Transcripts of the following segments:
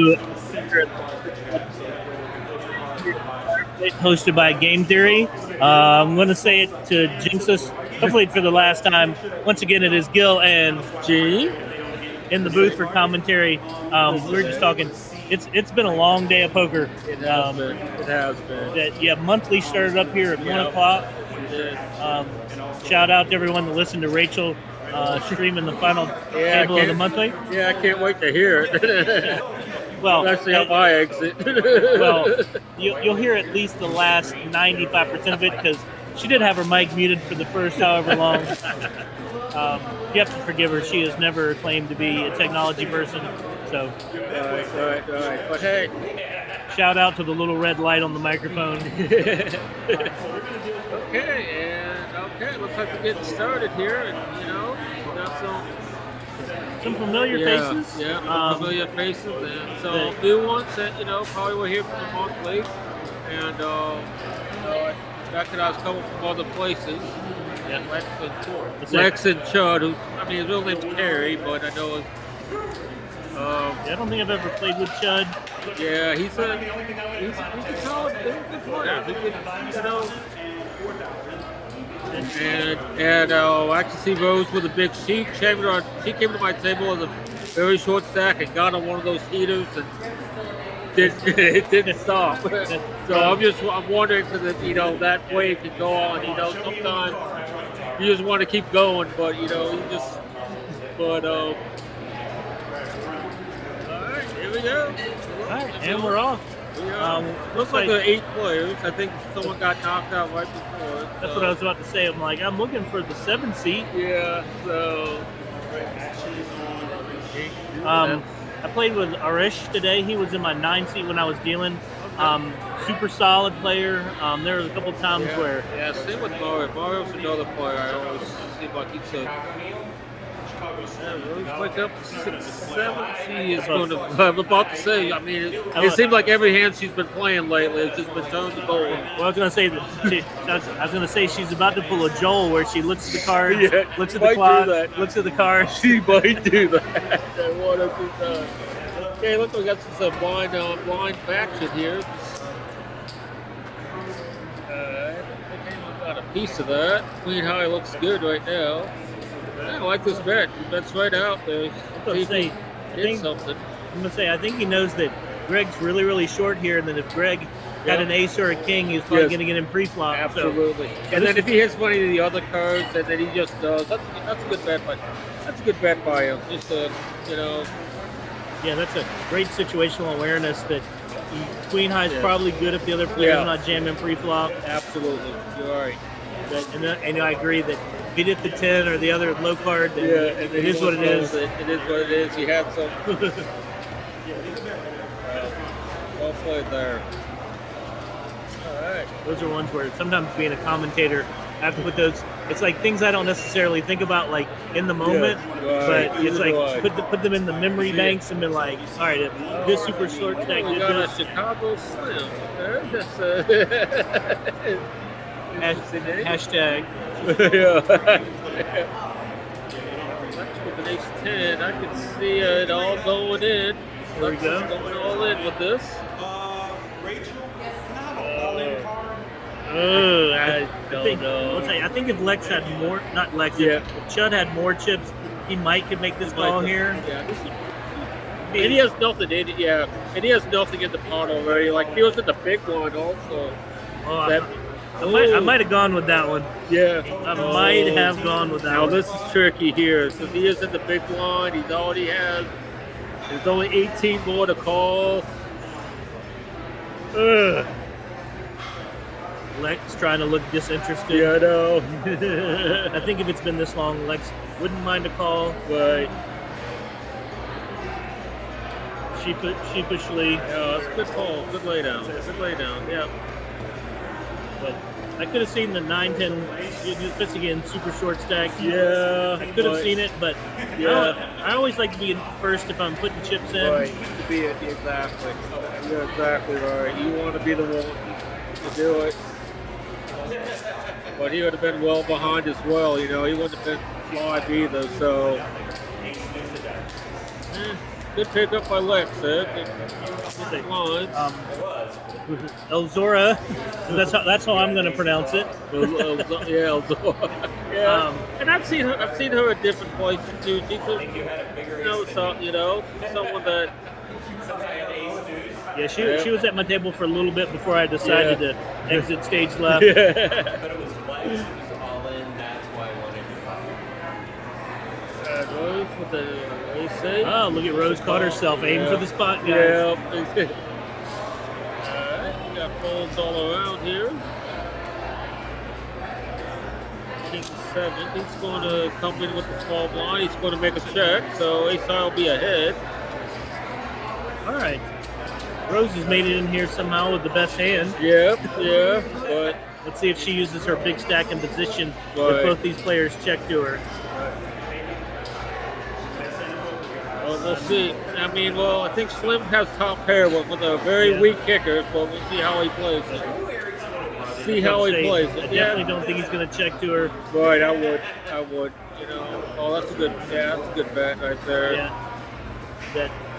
to hosted by Game Theory. I'm going to say it to jinx us, hopefully for the last time. Once again, it is Gil and G in the booth for commentary. We're just talking. It's been a long day of poker. It has been. It has been. Monthly started up here at 1 o'clock. Shout out to everyone that listened to Rachel streaming the final table of the monthly. Yeah, I can't wait to hear it. Well, especially on my exit. Well, you'll hear at least the last 95% of it because she did have her mic muted for the first however long. You have to forgive her. She has never claimed to be a technology person. So, all right. But hey, shout out to the little red light on the microphone. Okay, looks like we're getting started here, and we got some familiar faces. Yeah, familiar faces, and some new ones that probably were here from the monthly, and back that I was coming from other places. Yeah, Lex and Chud, who his real name's Kerry, but I know. I don't think I've ever played with Chud. Yeah, he's a solid, good player. He could, And I can see Rose with a big sheet. She came to my table with a very short stack and got on one of those heaters and it didn't stop. So I'm wondering if that wave can go on. Sometimes you just want to keep going, but all right, here we go. All right, and we're off. Looks like there are 8 players. I think someone got knocked out right before. That's what I was about to say. I'm looking for the 7 seat. Yeah, so. I played with Arish today. He was in my 9 seat when I was dealing. Super solid player. There were a couple times where. Yeah, same with Mario. Mario's another player. I always seem like he's wake up 6-7. She is going to. I'm about to say. It seems like every hand she's been playing lately has just been turned to gold. Well, I was going to say she's about to pull a Joel where she looks at the cards, looks at the clock, looks at the cards. She might do that. One or two times. Okay, look, we got some blind faction here. I think I got a piece of that. Queen High looks good right now. I like this bet. He bets right out there. I'm going to say, I think he knows that Greg's really, really short here, and that if Greg had an ace or a king, he's probably going to get him pre-flop. Absolutely. So. And then if he hits one of the other cards, and then he just does, that's a good bet. But that's a good bet by him. Just Yeah, that's a great situational awareness that Queen High is probably good if the other player's not jamming pre-flop. Absolutely. You're right. And I agree that if he did the 10 or the other low card, then it is what it is. It is what it is. He had some. Well played there. All right. Those are ones where sometimes being a commentator, I have to put those. It's like things I don't necessarily think about like in the moment, but it's like put them in the memory banks and be like, all right, if this super short stack did this. A Chicago Slim. Hashtag. With an ace 10, I can see it all going in. There we go. Going all in with this. I don't know. I think if Lex had more, not Lex, if Chud had more chips, he could make this call here. Yeah. And he has nothing in it, and he has nothing in the pot already. Like, he was in the big one also. I might have gone with that one. Yeah. I might have gone with that one. Now, this is tricky here. Because he is in the big blind. He's already has. There's only 18 more to call. Lex trying to look disinterested. Yeah, I know. I think if it's been this long, Lex wouldn't mind a call. Right. Sheepishly. Yeah, it's a good call. Good laydown. Yeah. But I could have seen the 9-10 fits again, super short stack. Yeah. I could have seen it, but I always like to be first if I'm putting chips in. Right. To be it, exactly. You're exactly right. You want to be the one to do it. But he would have been well behind as well, He wouldn't have been live either, so. Good pickup by Lex. Good lines. Elzora. That's how I'm going to pronounce it. Yeah, Elzora. Yeah. And I've seen her at different places too. She's someone that. Yeah, she was at my table for a little bit before I decided to exit stage left. Rose with the AC. Oh, look at Rose caught herself. Aim for the spot, guys. Yeah. Alright, we got folds all around here. King 7. He's going to come in with the small blind. He's going to make a check, so ace high will be ahead. All right. Rose has made it in here somehow with the best hand. Yeah, but let's see if she uses her big stack in position right. with both these players check to her. Well, we'll see. I mean, I think Slim has top pair with a very weak kicker, but we'll see how he plays it. I definitely don't think he's going to check to her. Right, I would. That's a good bet right there. Yeah.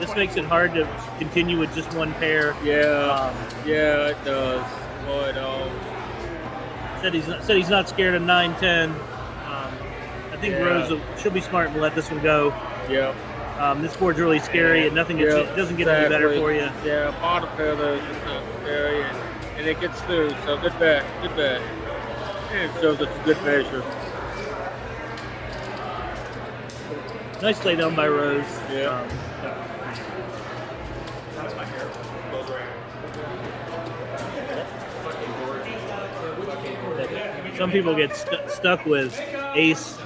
This makes it hard to continue with just one pair. Yeah, it does. Boy, no. Said he's not scared of 9-10. I think Rose she'll be smart and let this one go. Yeah. This board's really scary, and nothing doesn't get any better for you. Yeah, bottom pair though is just not scary, and it gets through. So good bet. And it shows it's a good measure. Nice lay down by Rose. Yeah. Some people get stuck with ace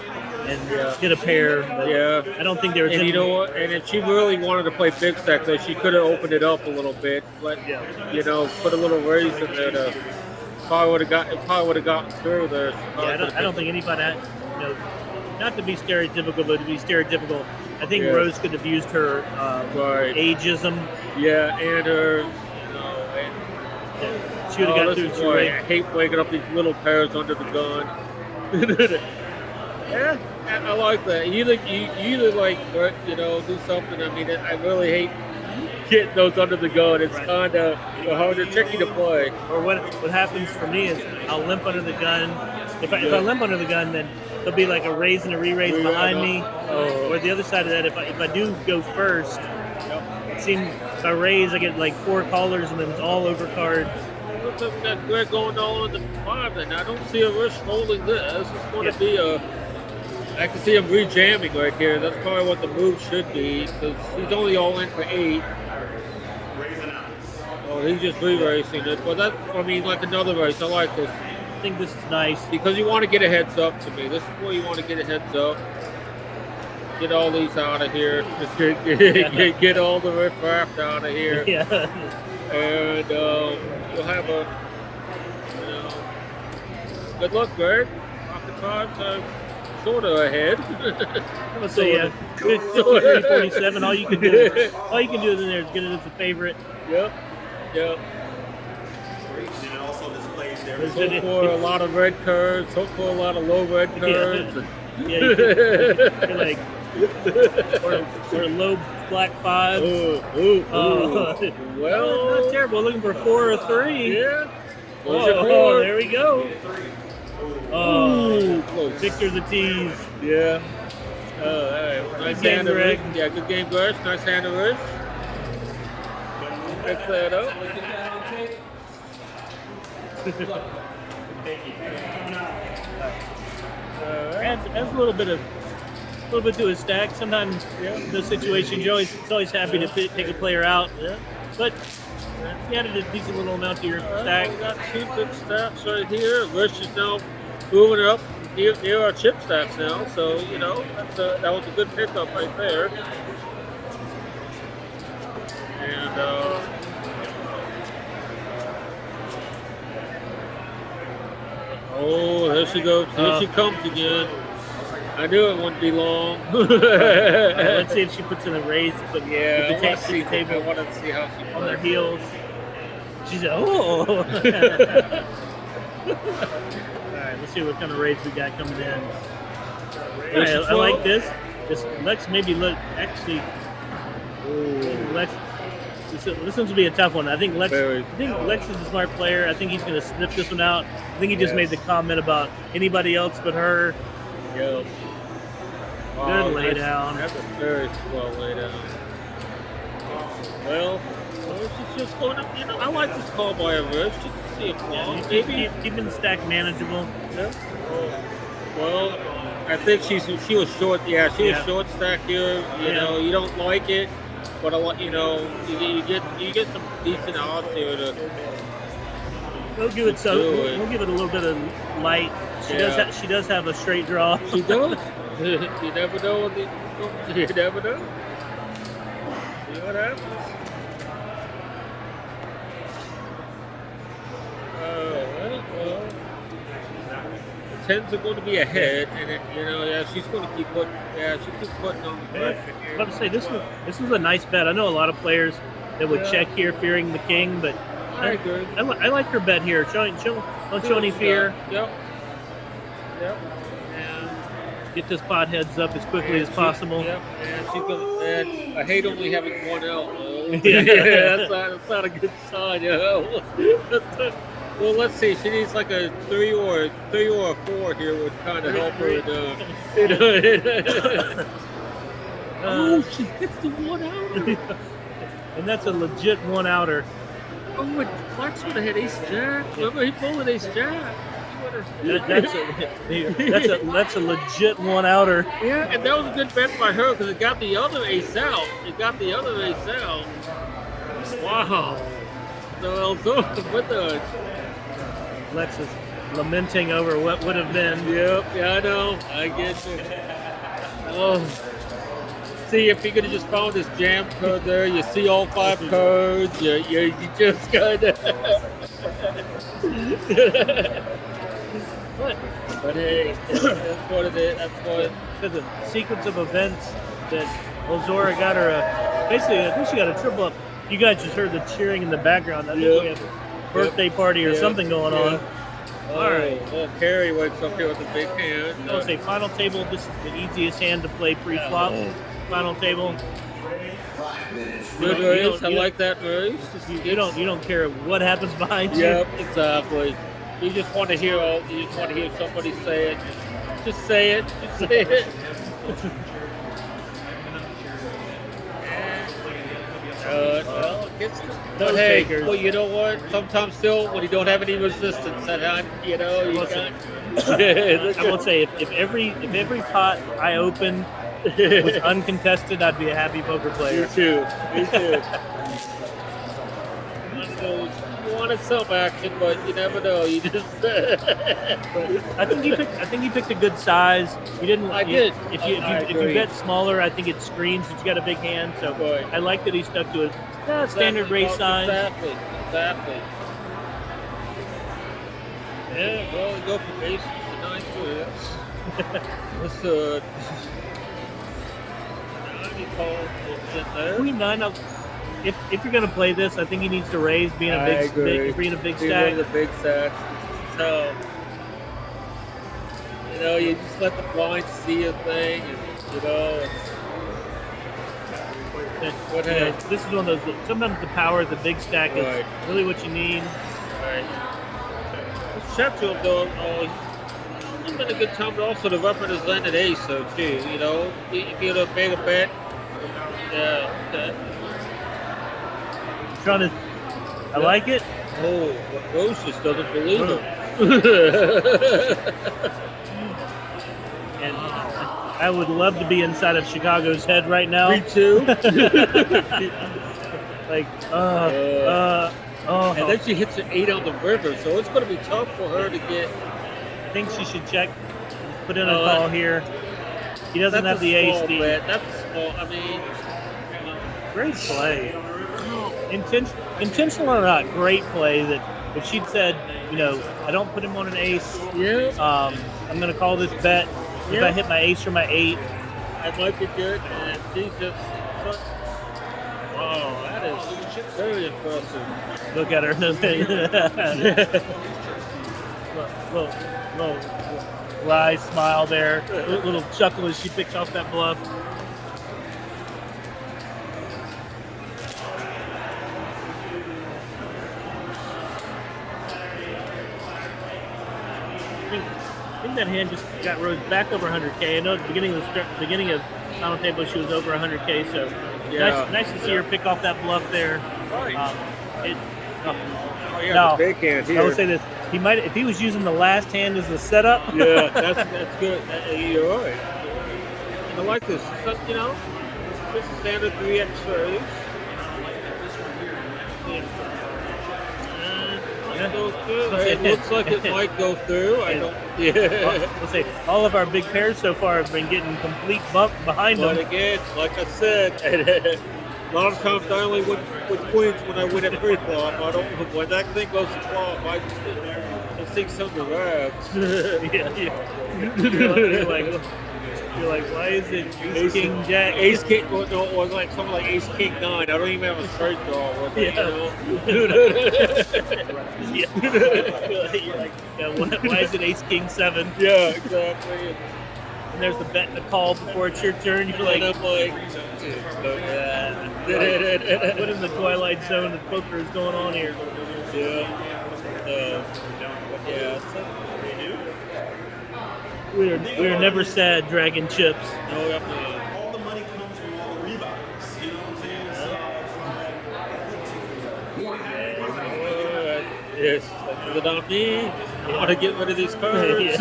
and hit a pair. But I don't think there was. And you know what? And if she really wanted to play big stack, though, she could have opened it up a little bit. Put a little raise in there. Probably would have gotten through there. I don't think anybody. Not to be stereotypical, but to be stereotypical, I think Rose could have used her ageism. Yeah, and her. She would have got through too. I hate waking up these little pairs under the gun. Yeah, I like that. You either do something. I mean, I really hate getting those under the gun. It's kind of harder, tricky to play. Or what happens for me is I'll limp under the gun. If I limp under the gun, then there'll be like a raise and a re-raise behind me. Or the other side of that, if I do go first, it seems if I raise, I get like 4 callers and then it's all over cards. Looks like we got Greg going all in the 5 then. I don't see a risk holding this. It's going to be I can see him rejamming right here. That's probably what the move should be because he's only all in for 8. Oh, he's just re-racing it. But like another race. I like this. I think this is nice. Because you want to get a heads up to me. This is where you want to get a heads up. Get all these out of here. Get all the riffraff out of here. Yeah. And you'll have good luck, Greg. Pocket 5s are sort of ahead. I'm gonna say 53-47. All you can do in there is get it as a favorite. Yep. Hope for a lot of red cards. Hope for a lot of low red cards. You're like or a low black 5. Well, not terrible. Looking for 4 or 3. Yeah. Oh, there we go. Oh, close. Victor the tease. Yeah. All right. Nice hand to Greg. Yeah, good game, Greg. Nice hand to Rich. Pick that up. Adds a little bit to his stack. Sometimes in those situations, it's always happy to take a player out. Yeah. But he added a decent little amount to your stack. We got 2 big stacks right here. Rich is now moving up near our chip stacks now. So that was a good pickup right there. And there she goes. Here she comes again. I knew it wouldn't be long. Let's see if she puts in a raise. But I want to see how she on their heels. She said, "Oh." All right, let's see what kind of raise we got coming in. All right, I like this. Let's maybe look. Actually, Ooh. Lex, this one's gonna be a tough one. I think Lex Very. is a smart player. I think he's gonna sniff this one out. I think he just made the comment about anybody else but her. Yeah. Good lay down. That's a very slow lay down. Well, she's just going to, I like this call by a verse just to see a flaw. Maybe Keeping the stack manageable. Yeah. Well, I think she was short. Yeah, she was short stack here. You know, you don't like it, but you get some decent odds here to. We'll give it We'll give it a little bit of light. She does have a straight draw. She does. You never know. You never know. See what happens. Well, the tens are going to be ahead, and she's going to keep putting. Yeah, she keeps putting on the pressure here. I was about to say this was a nice bet. I know a lot of players that would check here fearing the king, but I agree. I like her bet here. Don't show any fear. Yep. Get this pot heads up as quickly as possible. Yep. And she's gonna. And I hate only having one out. That's not a good sign. Well, let's see. She needs like a 3 or a 4 here would kind of help her. She hits the one outer. And that's a legit one outer. Oh, but Flex would have had ace jack. Remember, he pulled an ace jack. That's a legit one outer. Yeah, and that was a good bet by her because it got the other ace out. Wow. So with the Lex is lamenting over what would have been. Yep, yeah, I know. I get you. Oh. See, if you could have just found this jam card there, you see all 5 cards. You just kind of. But hey, that's what it is. That's what. There's a sequence of events that Ozora got her. Basically, I think she got a triple up. You guys just heard the cheering in the background. I think we had a birthday party or something going on. All right. Well, Carrie wakes up here with a big hand. I would say final table. This is the easiest hand to play pre-flop. Final table. Good race. I like that race. You don't care what happens behind you. Yep, exactly. You just want to hear somebody say it. Just say it. Well, it gets but hey, takers. Well, you know what? Sometimes still, when you don't have any resistance, I will say if every pot I opened was uncontested, I'd be a happy poker player. Me too. You wanted some action, but you never know. You just. I think you picked a good size. You didn't. I did. If you bet smaller, I think it screens that you got a big hand. So I like that he stuck to a standard race size. Exactly. Yeah. Well, we go from aces to 9 to Queen 9. If you're gonna play this, I think he needs to raise, being a big stack. Being a big stack. So you just let the blind see a thing, and this is one of those. Sometimes the power of the big stack is really what you need. Right. Let's check to him though. It's been a good time to also the up at his landed ace, so too. If you make a bet. Yeah. Okay. I like it. Oh, Rose just doesn't believe him. And I would love to be inside of Chicago's head right now. Me too. And then she hits an 8 on the river, so it's going to be tough for her to get. I think she should check, put in a call here. He doesn't have the ace. That's small. I mean, great play. Intentional or not, great play. That if she'd said, I don't put him on an ace. Yeah. I'm going to call this bet. If I hit my ace or my 8, that might be good. And she just. Wow, that is very impressive. Look at her. little wry smile there. Little chuckle as she picks off that bluff. think that hand just got Rose back over 100K. I know at the beginning of Final Table she was over 100K. So nice to see her pick off that bluff there. Right. No, the big hand here. I will say this: he might, if he was using the last hand as the setup. Yeah, that's good. You're right. I like this. So, just a standard 3x raise. Goes through. It looks like it might go through. I don't. Yeah. Let's say all of our big pairs so far have been getting complete bump behind them. But again, like I said, a lot of times I only win with queens when I win at pre-flop. I don't. When that thing goes to flop, I see some of the rags. You're like, why is it Ace King Jack? Ace King, no, it was like something like Ace King 9. I don't even have a straight draw with it, You're like, why is it Ace King 7? Yeah, exactly. And there's the bet and the call before it's your turn. You're like, and I'm like, what in the twilight zone of poker is going on here? We are never sad dragging chips. No, definitely. All the money comes from all the rebounds. You know what I'm saying? Yes, the donkey. I want to get rid of these cards. It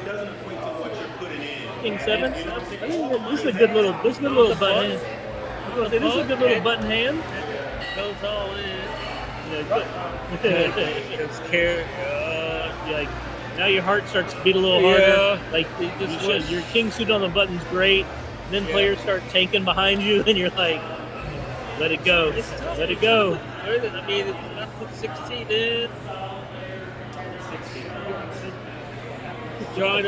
doesn't equate to what you're putting in. King 7? This is a good little button hand. This is a good little button hand. Goes all in. It's scared. Like, now your heart starts to beat a little harder. Like your king suit on the button's great. And then players start tanking behind you, and you're like, let it go. Let it go. I mean, I put 16 in. Trying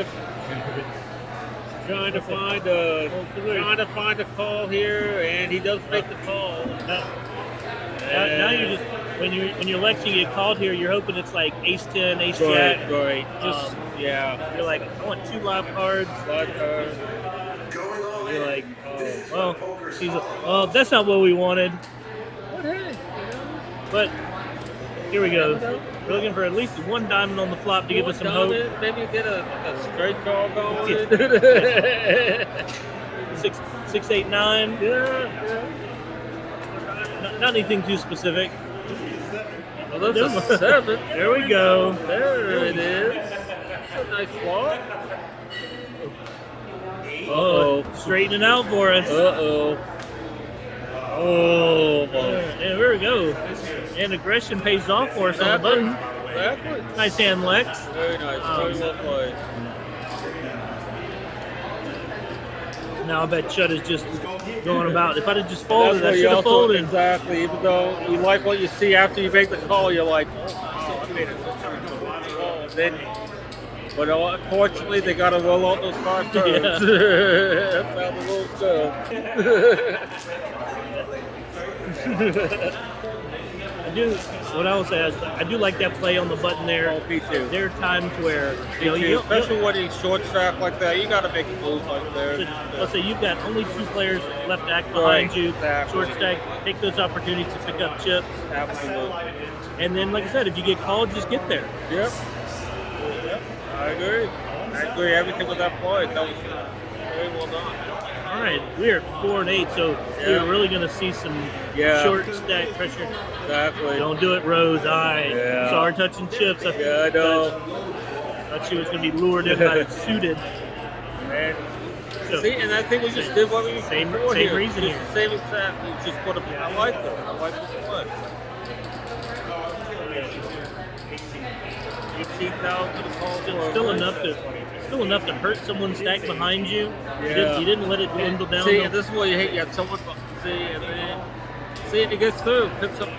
to find a call here, and he does make the call. Now you're just when you're Lex, you get called here. You're hoping it's like Ace 10, Ace Jack. Right. You're like, I want 2 live cards. You're like, that's not what we wanted. But here we go. We're looking for at least 1 diamond on the flop to give us some hope. Maybe get a straight call going. 6, 8, 9. Yeah. Not anything too specific. Well, that's a 7. There we go. There it is. That's a nice flop. Straightening out for us. Oh, and there we go. And aggression pays off for us on the button. Exactly. Nice hand, Lex. Very nice. Very well played. Now I bet Chud is just going about. If I'd have just folded, I should have folded. Exactly. Even though you like what you see after you make the call, you're like, I made it. But unfortunately, they got to roll out those 5 turns. That's how the rules go. What I will say is, I do like that play on the button there. Oh, me too. There are times where especially when he's short stack like that, you got to make moves like that. Let's say you've got only 2 players left to act behind you. Exactly. Short stack, take those opportunities to pick up chips. Absolutely. And then, like I said, if you get called, just get there. Yep. I agree. Everything with that play. That was very well done. All right, we're at 4 and 8, so we're really going to see some short stack pressure. Exactly. Don't do it, Rose. Saw her touching chips. I know. Thought she was going to be lured in by the suited. And I think we just did what we same here. reason here. Same exact. We just put I like it. I like this play. 18,000 Still enough to hurt someone's stack behind you. You didn't let it dwindle down. See, and this is what you hate. You have someone and it gets through. Picks up.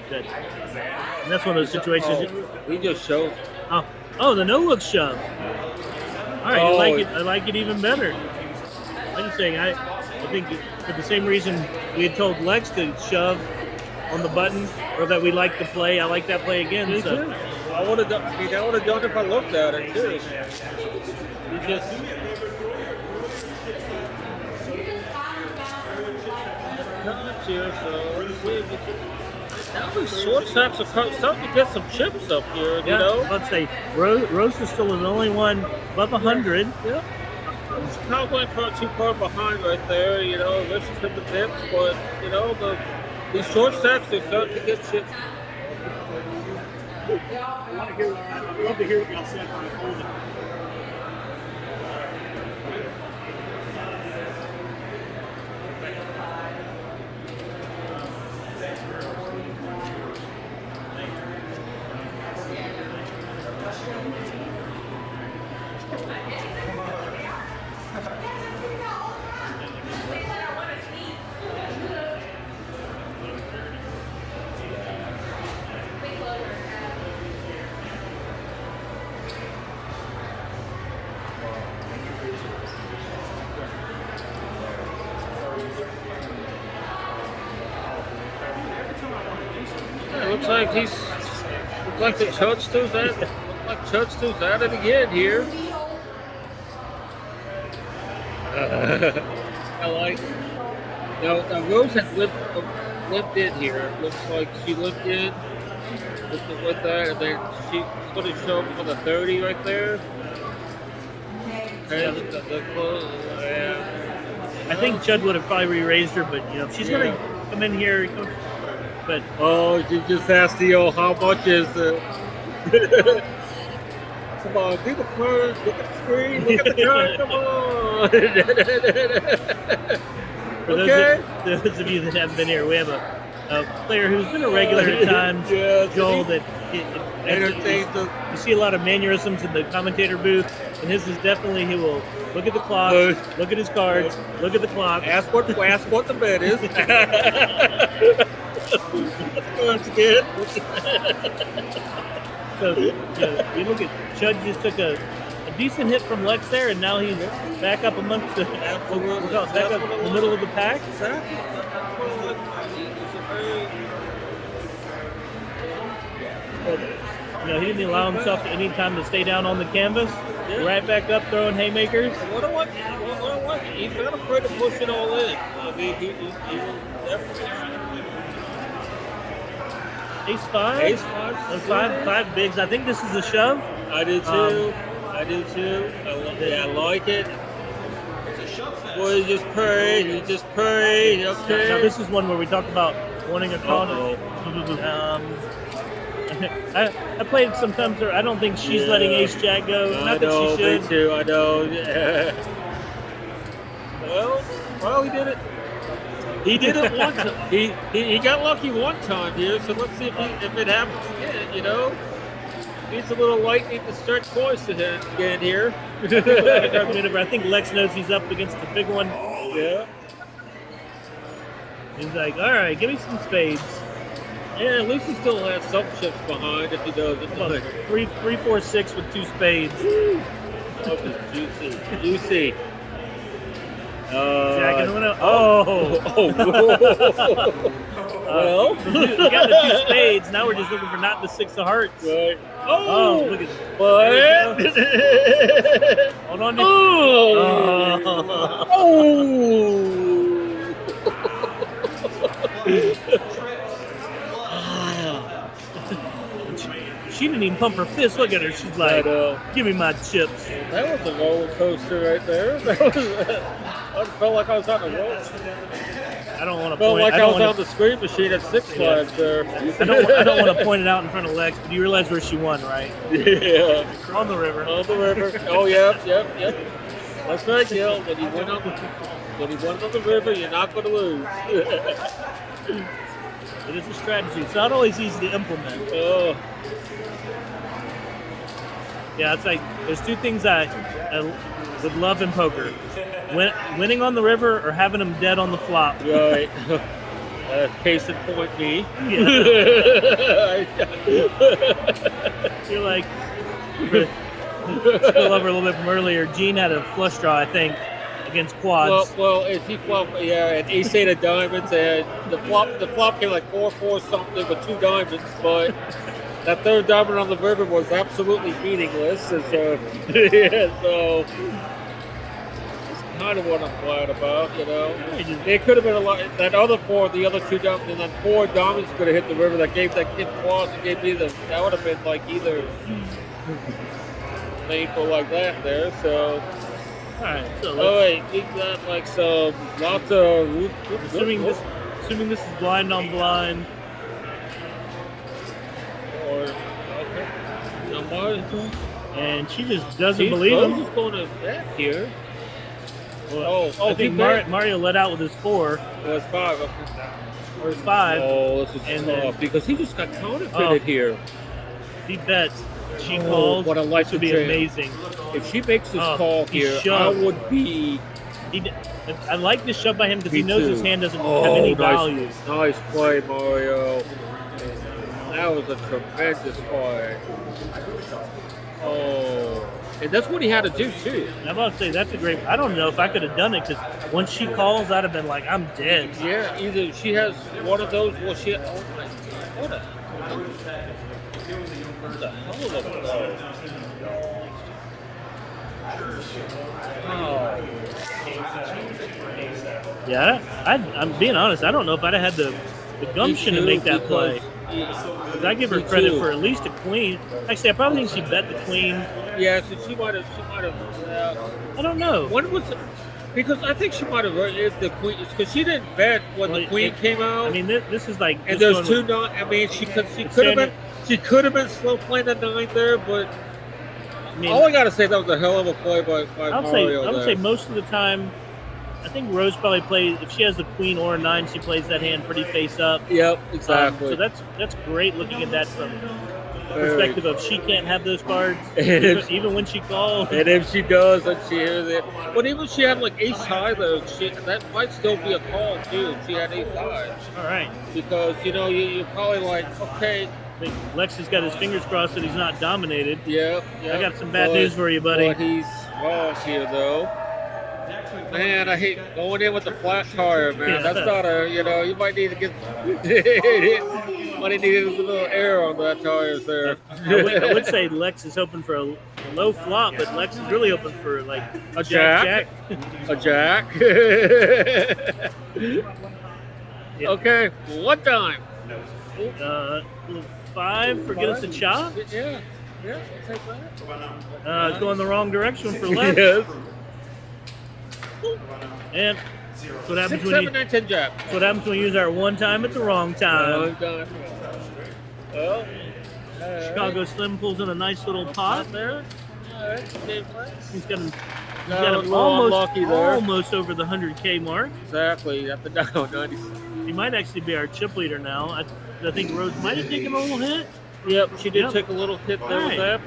Good. And that's one of those situations. He just showed. Oh, the no-look shove. All right, I like it even better. I'm just saying, I think for the same reason we had told Lex to shove on the button, or that we like the play. I like that play again. Me too. I would have done. I would have done it if I looked at it too. You just. Here, so let's see. Now these short stacks are starting to get some chips up here, you Yeah, know? let's say Rose is still the only one above 100. Yeah. I'm kind of going for too far behind right there, you know, listen to the dips, but, you know, these short stacks, they're starting to get chips. I'd love to hear what y'all said on the folding. Looks like the Chudster's at it again here. I like. Now Rose had limped in here. Looks like she limped in with that, and then she's going to show up for the 30 right there. Okay, I think Judd would have probably re-raised her, but you know, if she's gonna come in here, but she just asked the how much is it? Come on, do the first, look at the screen, look at the card, come on. for those of you that haven't been here, we have a player who's been a regular at times, Joel, that entertains them. You see a lot of mannerisms in the commentator booth, and his is definitely, he will look at the clock, look at his cards, look at the clock. Ask what the bet is. That's good. So you look at Chud just took a decent hit from Lex there, and now he's back up amongst the back up in the middle of the pack. You know, he didn't allow himself any time to stay down on the canvas. Yeah. Right back up throwing haymakers. What I like, he's not afraid to push it all in. I mean, he will definitely. Ace five. Ace five. Five bigs. I think this is a shove. I do too. I like it. Boy, you just pray. Okay. Now this is one where we talk about wanting a call. I played sometimes. I don't think she's letting Ace Jack go. Not that she should. Me too. I know. Yeah. Well, he did it. He did it one time. He got lucky one time here. So let's see if it happens again. You know, needs a little lightning to start twice again here. I think Lex knows he's up against the big one. Yeah. He's like, all right, give me some spades. Yeah, at least he still has some chips behind if he doesn't. Like 3, 4, 6 with 2 spades. Oh, juicy. Jack and the winner. Well, we got the 2 spades. Now we're just looking for not the 6 of hearts. Right. Oh, look at this. What? Hold on. She didn't even pump her fist. Look at her. She's like, give me my chips. That was a roller coaster right there. I felt like I was on a roller. I don't want to felt point. like I was on the screen machine at Six Flags there. I don't want to point it out in front of Lex, but you realize where she won, right? Yeah. On the river. On the river. Oh, yep. That's right, Gil. When you win on the river, you're not going to lose. It is a strategy. It's not always easy to implement. Oh. Yeah, it's like there's 2 things I would love in poker: winning on the river or having them dead on the flop. Right. Case in point, me. Yeah. You're like, still over a little bit from earlier. Gene had a flush draw, I think, against quads. Well, if he flopped, and ace 8 of diamonds, and the flop came like 4-4 something with 2 diamonds, but that 3rd diamond on the river was absolutely meaningless. And so, kind of what I'm glad about, you know. He just- It could have been a lot. That other four, the other two diamonds, and then four diamonds could have hit the river. That gave that kid pause and gave me the. That would have been like either painful like that there. So, All right, so oh let's, wait, we got like some lots of. assuming this is blind on blind. Or okay, somebody. And she just doesn't See, believe Rose him. is going to back here. Well, Oh, I think he bet. Mario let out with his 4 Well, it's 5. or his 5. Oh, this is And tough then- because he just got counterfeited Oh. here. He bets. She Oh, calls. what a This lucky would be jam. amazing. If she makes this Oh, call he here, I shoved. would be. I like this shove by him because he Me knows too. his hand doesn't Oh, have any nice, value. nice play, Mario. That was a tremendous play. Oh, and that's what he had to do too. I'm about to say that's a great. I don't know if I could have done it because once she calls, I'd have been like, I'm dead. Yeah, either she has one of those. Well, she. Oh my! What a. What the hell of a play. Oh. Yeah, I'm being honest. I don't know if I'd have had the gumption to make that play. Because I give her Me credit too. for at least a queen. Actually, I probably think she bet the queen. Yeah, so she might have. I don't know. When was it? Because I think she might have if the queen, because she didn't bet when Well, the queen came out. I mean, this is like. and this there's going two with- non. I mean, she could Standard- have been slow playing the 9 there, but I mean, all I gotta say that was a hell of a play by I would Mario. say most of the time, I think Rose probably plays. If she has a queen or a 9, she plays that hand pretty face up. Yep, exactly. So that's great looking at that from the Very- perspective of she can't have those cards And even, if- even when she calls. And if she does, then she hears it. But even if she had like ace high though, that might still be a call too. If she had ace high, All right, because you're probably like, okay, I think Lex has got his fingers crossed that he's not dominated. yeah. I got some bad news for you, buddy. But he's wrong here though. Man, I hate going in with the flat tire, man. Yeah. That's not a, you might need to get, might need a little air on that tires there. I would say Lex is hoping for a low flop, but Lex is really hoping for like A jack. A jack. Okay, one time. Uh, 5 for get us a chop. Yeah, I'll take that. It's going the wrong direction for Lex. Yes. And that's what happens 6, when 7, you. 9, 10 jack. That's what happens when you use our one time at the wrong time. One time. Well, Chicago Slim pulls in a nice little pot. there. He's got him, Got a little unlucky there. almost over the 100K mark. Exactly. At the down 90. He might actually be our chip leader now. I think Rose might have taken a little hit. Yep, she did Yep. take a little hit there with Right. that,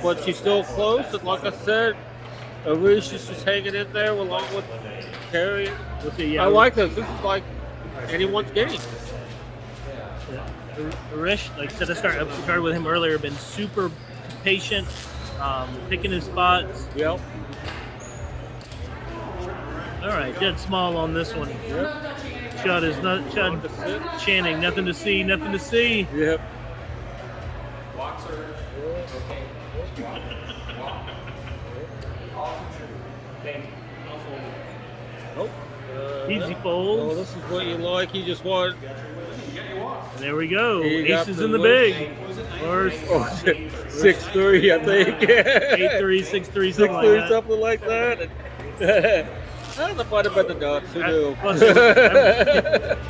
but she's still close. And like I said, Arish is just hanging in there along with Carrie. We'll see. Yeah, I like this. This is like anyone's game. Arish, like I said, I started with him earlier. Been super patient, picking his spots. Yep. All right, dead small on this one. Chud is not Chud Channing. Nothing to see. Nothing to see. Yep. Nope. Easy Oh, folds. this is what you like. You just want. And there we go. He got Aces the in the look. big. Or 6-3, I think. 8-3, 6-3, something like 6-3, that. something like that. And, that might have been the nuts. Who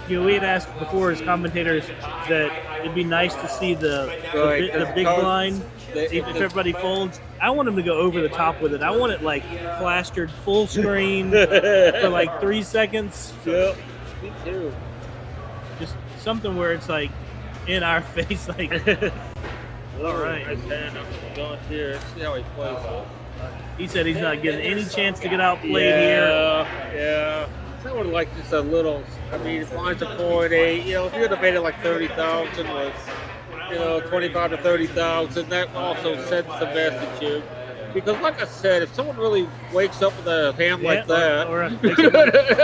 knew? We had asked before as commentators that it'd be nice to see the Right, the big because blind, if everybody folds. I want him to go over the top with it. I want it like plastered full screen for like 3 seconds. Yep. Me too. Just something where it's like in our face, like. All right. Nice hand up going here. Let's see how he plays this. He said he's not getting any chance to get outplayed Yeah. I would like just a little. I mean, if mine's a 4 and 8, if you would have made it like 30,000 with, 25 to 30,000, that also sends the message here. Because, like I said, if someone really wakes up with a hand Yeah, like that, or a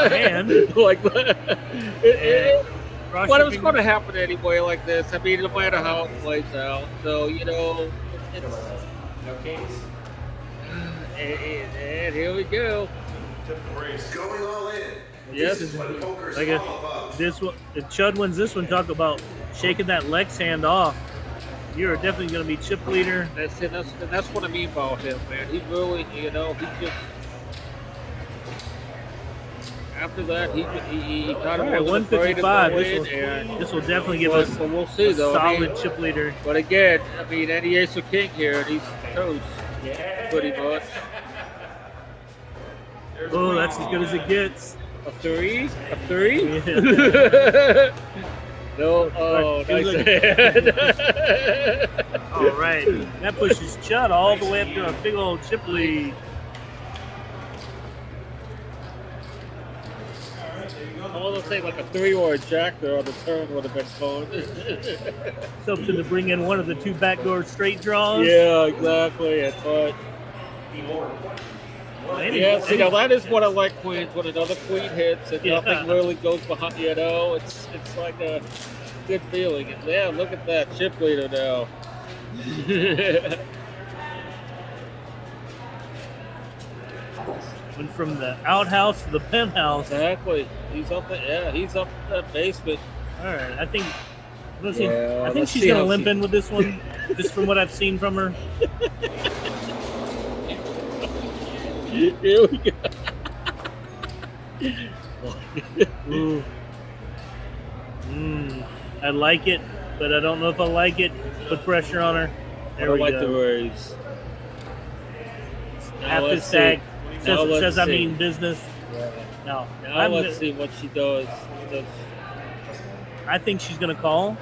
hand. like that, here. but it was going to happen anyway, like this. I mean, no matter how it plays out. So, And here we go. Going all in. Yes. This is what poker's Like all about. this one, if Chud wins this one, talk about shaking that Lex hand off. You're definitely going to be chip leader. That's what I mean about him, man. He really, he just after that he kind of All right, wasn't afraid to 155. go in, and This will definitely give but us we'll see a though. I mean, solid chip leader. but again, I mean, any ace or king here, and he's toast, pretty much. Oh, that's as good as it gets. A three? Yeah. No, oh, Right, nice it hand. All right, that pushes Chud all the way up to a big old chip lead. I want to say like a 3 or a jack there on the turn would have been fun. Something to bring in one of the two backdoor straight draws. Yeah, exactly. But yeah, see, now that is what I like, Queens, when another queen hits and nothing really goes behind, it's like a good feeling. And yeah, look at that chip leader now. Went from the outhouse to the penthouse. Exactly. He's up that basement. All right, I think Yeah, she's let's see going to how limp she- in with this one, just from what I've seen from her. Here we go. Ooh. I like it, but I don't know if I like it. Put pressure on her. I There don't we like go. the raise. Now Half let's this tag see. Now let's says I see. mean business. No, Now let's see what she does. I think she's going to call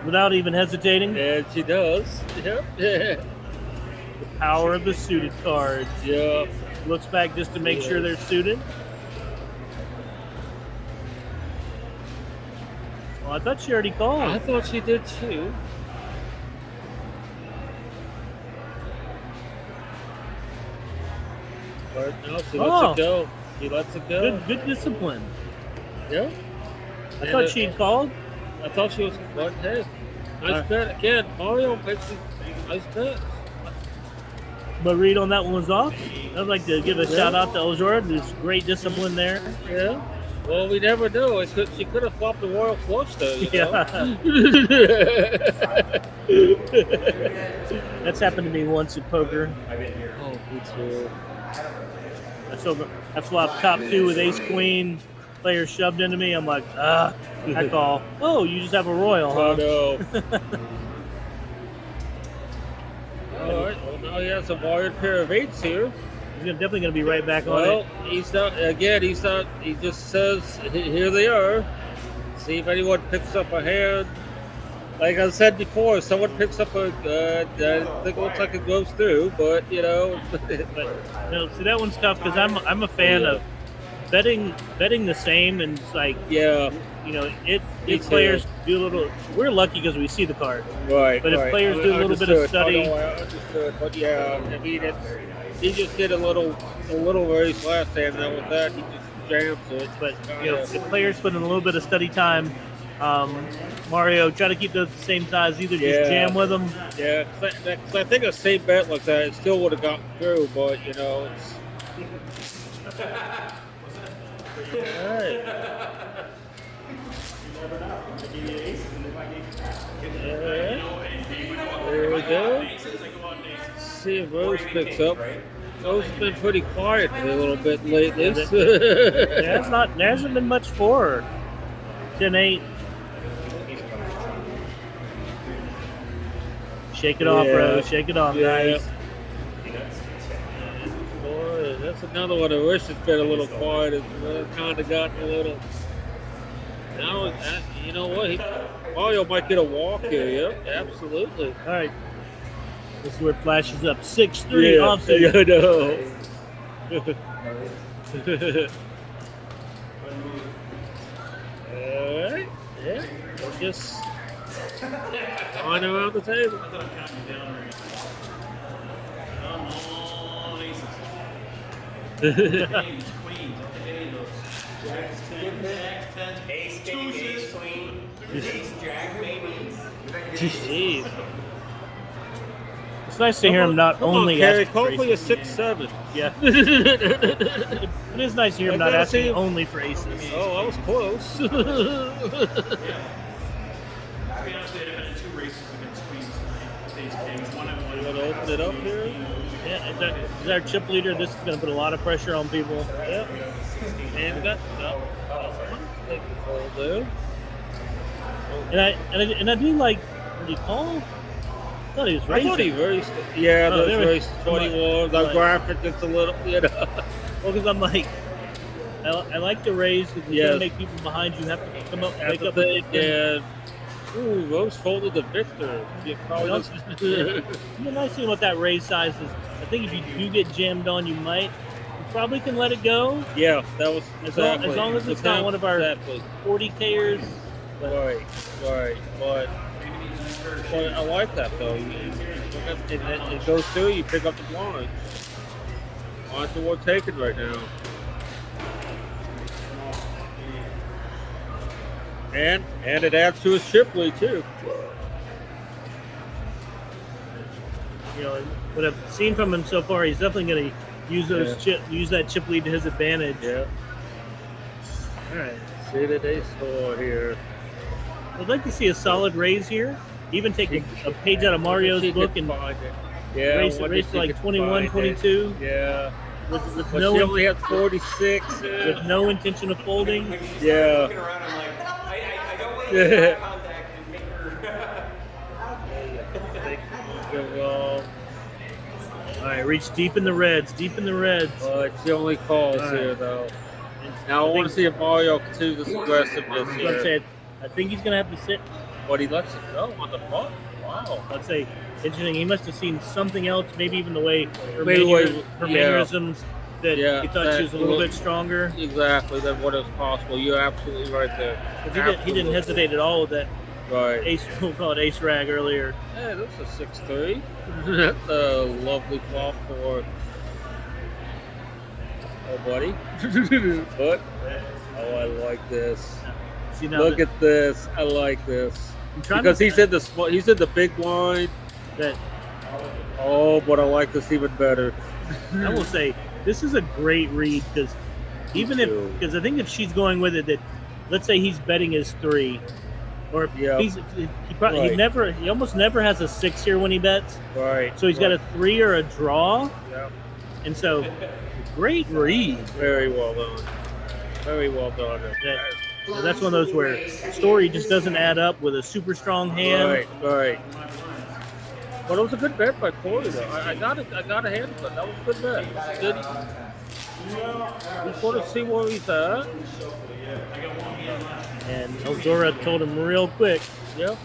without even hesitating. And she does. Yep. The power of the suited cards. Yeah. Looks back just to make sure they're suited. Well, I thought she already I called. thought she did too. But no, she lets it go. She lets it go. Good discipline. Yeah. I thought she had called. I thought she was going ahead. Nice bet again. Mario makes a nice bet. But read on that one was off. I'd like to give a shout out to Eljora. There's great discipline there. Yeah. Well, we never know. She could have flopped the royal flush though. You know? That's happened to me once at poker. Oh, me too. I flopped top two with ace queen. Player shoved into me. I'm like, I call. Oh, you just have a royal, huh? Oh no. All right. Well, now he has a wired pair of eights here. He's definitely going to be right back on Well, it. he's not. Again, he's not. He just says, "Here they are." See if anyone picks up a hand. Like I said before, if someone picks up I think it looks like it goes through, but you know. See, that one's tough because I'm a fan of betting the same, and it's like, Yeah. you know, Me if too. players do a little, we're lucky because we see the card. Right. But if right. players do a little bit of Understood. study- Oh, no, I understood. But yeah, I mean, he just did a little race last time, and with that, he just jams it. But you know, if players put in a little bit of study time, Mario, try to keep those the same size. Either just jam with them. Yeah, 'cause I think a same bet like that, it still would have gotten through, but you know, it's. All right. There we go. See if Rose picks up. Rose has been pretty quiet for a little bit lately. There hasn't been much for her. 10-8. Shake it off, Yeah. Rose. Shake it off, Yeah. guys. Boy, that's another one I wish it's been a little quiet. It's kind of gotten a little. Now, you know what? Mario might get a walk here. Yep, absolutely. All right. This is where it flashes up. 6-3 Yeah, offsuit. I know. All right. Yeah. We'll just on around the table. Jeez. It's nice to hear him not Come on, only Kerry, asking call for for your aces. 6-7. Yeah. It is nice to hear him I not gotta asking see- only for aces. Oh, I was close. To be honest, they'd have been 2 races against Queens tonight. Ace King, 1 and 1. You want to open it up here? Yeah, is our chip leader. This is going to put a lot of pressure on people. Yep. And got take the fold there. And I do like. What do you call? I thought he was I racing. thought he raced it. Yeah, Oh, those there we- race 21. The like- graphic gets a little, Well, because I'm like, I like the raise because it's Yes. going to make people behind you have to come up, That's make the up. thing. And ooh, Rose folded to Victor. You probably You know, doesn't- The nice thing about that raise size is, I think if you do get jammed on, you probably can let it go. Yeah, that was As long as it's not one of our exactly. 40Kers. Right. But I like that though. It goes through. You pick up the blinds. Blinds are worth taking right now. And it adds to his chip lead too. You know, what I've seen from him so far, he's definitely going to use that chip lead to his advantage. Yeah. All right. See that they score here. I'd like to see a solid raise here. Even take a page out of Mario's She book could and find it. Yeah, race what to if she like could 21, find it? 22 Yeah. with But no she only had 46. with no intention of folding. Yeah. Looking around, I'm like, I don't want to make eye contact and make her. All right, reach deep in the reds. But she only calls All right. here though. Now I want to see if Mario continue this aggressiveness I'm here. saying, I think he's going to have to sit. But he lets it go on the button. Wow. Let's say, interesting. He must have seen something else, maybe even the way her, Maybe the way- her yeah. mannerisms, that Yeah, he thought that she was a little little- bit stronger. Exactly. Then what is possible? You're absolutely right there. 'Cause he didn't hesitate at all with that Right. ace, we'll call it ace rag earlier. Hey, that's a 6-3. That's a lovely flop for buddy. But I like this. See, now Look that, at this. I like this. I'm trying Because to, he's in the big blind. that Oh, but I like this even better. I will say this is a great read because even if too. because I think if she's going with it that let's say he's betting his 3, or if Yeah. he almost never has a 6 here when he bets, Right. so he's got a 3 or a draw, Yeah. and so great read. Very well done. Very well done. That's one of those where story just doesn't add up with a super strong hand. Right. But it was a good bet by Corey though. I got a hand of it. That was a good bet. Good. Just want to see where he's at. And Elzora told him real quick, Yep.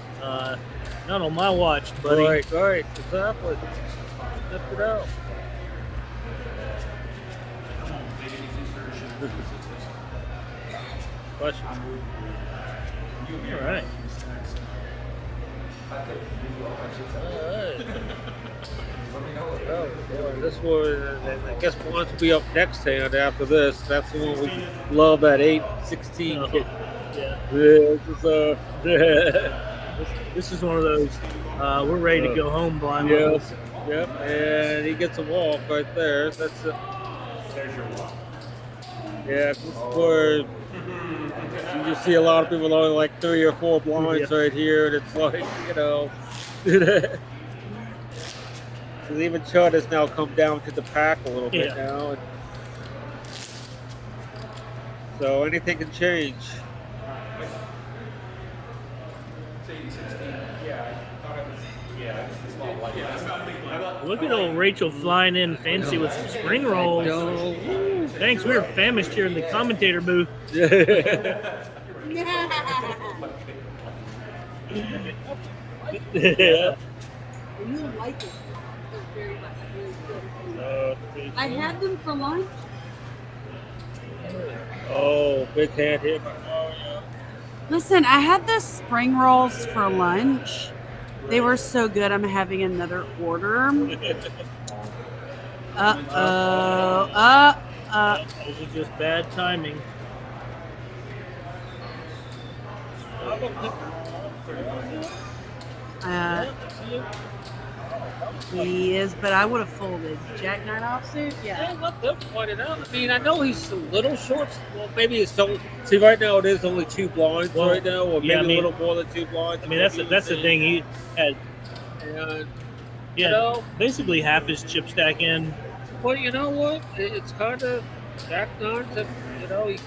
not on my watch, buddy. Right. Exactly. Lift it out. Question. All right. Oh, boy, this one, I guess wants to be up next hand after this. That's the one we love, that 8-16 kid. Yeah. Yeah, This is one of those. We're ready to go home blind. Yes. Yep. And he gets a walk right there. That's it. There's your walk. Yeah, this is where you just see a lot of people only like 3 or 4 blinds right here, and it's like, So even Chud has now come down to the pack a little bit now. And so anything can change. Look at old Rachel flying in fancy with some spring rolls. Thanks, we were famished here in the commentator booth. Yeah. You like it very much. Really good. I had them for lunch. Oh, big hand here. Listen, I had the spring rolls for lunch. They were so good. I'm having another order. This is just bad timing. He is, but I would have folded. Jack 9 offsuit? Yeah, Yeah. let them point it out. I mean, I know he's a little short. Well, maybe it's so. See, right now it is only 2 blinds Well, right now, or maybe yeah, I mean- a little more than 2 blinds. I mean, that's the thing. He had And, yeah, you know, basically half his chip stack in. but you know what? It's kind of Jack Nines, and you know, you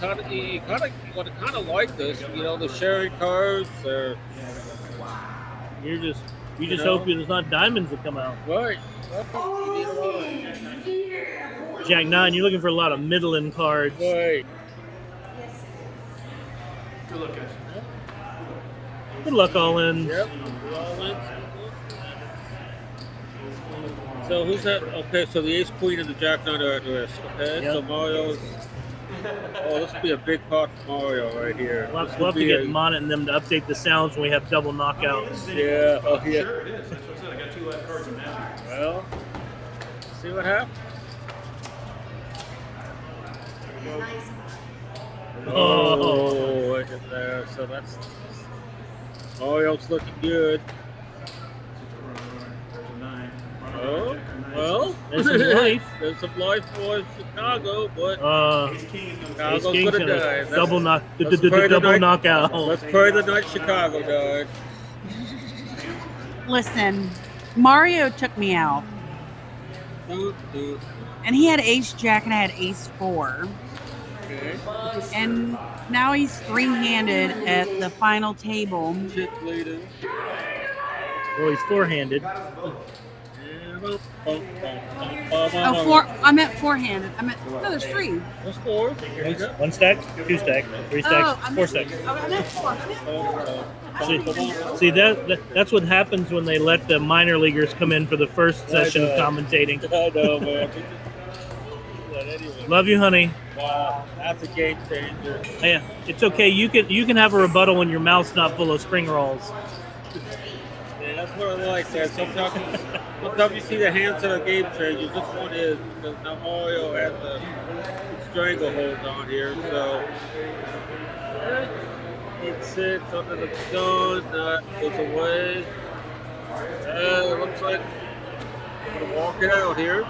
would kind of like this. You know, the sharing cards or You just You know? hope there's not diamonds that come out. right. Well, you need a lot of- Jack 9, you're looking for a lot of middling cards. Right. Good luck, guys. Good luck all in. Yep. All in. So who's that? Okay, so the Ace Queen and the Jack Nine are at risk. Okay, Yep. so Mario's. Oh, this would be a big pot for Mario right here. We'll This have, we'll would have to be get a- Mon and them to update the sounds when we have double knockouts. Yeah. Oh yeah. Sure, it is. That's what I said. I got 2 last cards in Magic. Well, see what happens. Oh. Look at that. So that's Mario's looking good. There's a 9. Oh, well, There's some life. There's some life for Chicago, but Ace King is going to Chicago's Ace King's gonna gonna die. double knock, let's pray the double night- knockout. Let's pray the night Chicago died. Listen, Mario took me out, and he had Ace Jack, and I had Ace 4. Okay. And now he's 3-handed at the final table. Chip leader. Well, he's four-handed. Oh, 4. I'm at 4-handed. No, there's 3. That's 4. There you go. 1 stack, 2 stack, 3 stacks, I'm 4 at, stacks. oh, I'm at 4. I'm at See that's what happens when they let the minor leaguers come in for the first session of commentating. I know, man. But anyway, Love you, honey. wow, that's a game changer. Yeah, it's okay. You can have a rebuttal when your mouth's not full of spring rolls. Yeah, that's what I like. That sometimes you see the hands of the game changers. This one is because now Mario has the stranglehold on here, so it sits under the gun, goes away. It looks like I'm gonna walk it out here.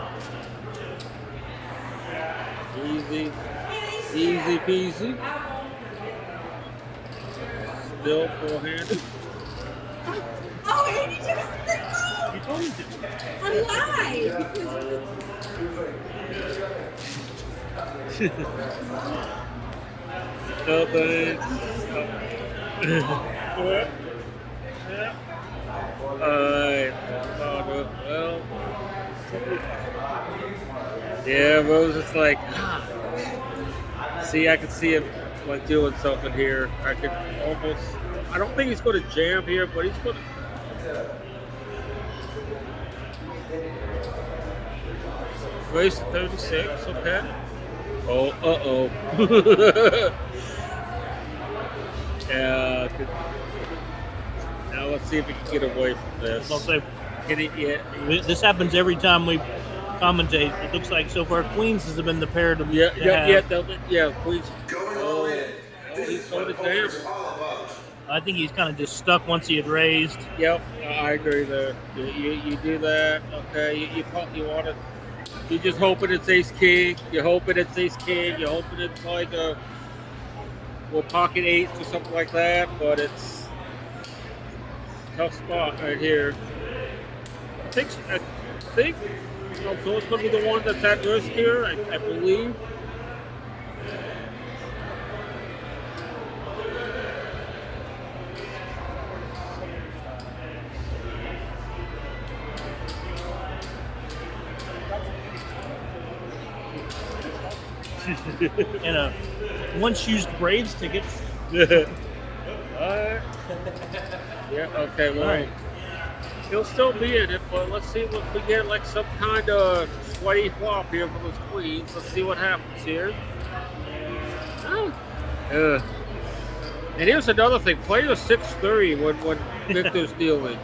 Easy peasy. Still four-handed. Oh, you just You told me to. I No thanks. Alright. Well. Yeah, Rose is like, see, I can see him like doing something here. I could almost, I don't think he's going to jam here, but he's going to. Race to 36, okay. Oh, uh-oh. Yeah, good. Now let's see if we can get away from this. I'll say Can he, yeah, this happens every time we commentate. It looks like so far Queens has been the pair to yeah, to yeah, have. please. Oh, he's going to jam. I think he's kind of just stuck once he had raised. Yep, I agree there. You do that, okay? You want to. You're just hoping it's Ace King. You're hoping it's Ace King. You're hoping it's like a pocket eights or something like that. But it's a tough spot right here. I think so it's going to be the one that's at risk here. I believe. And a once used Braves tickets. Alright. Yeah, okay, well, Alright. he'll still be in it, but let's see if we get like some kind of sweaty flop here from his queens. Let's see what happens here. Oh. And here's another thing, play the 6-3 when Victor's dealing.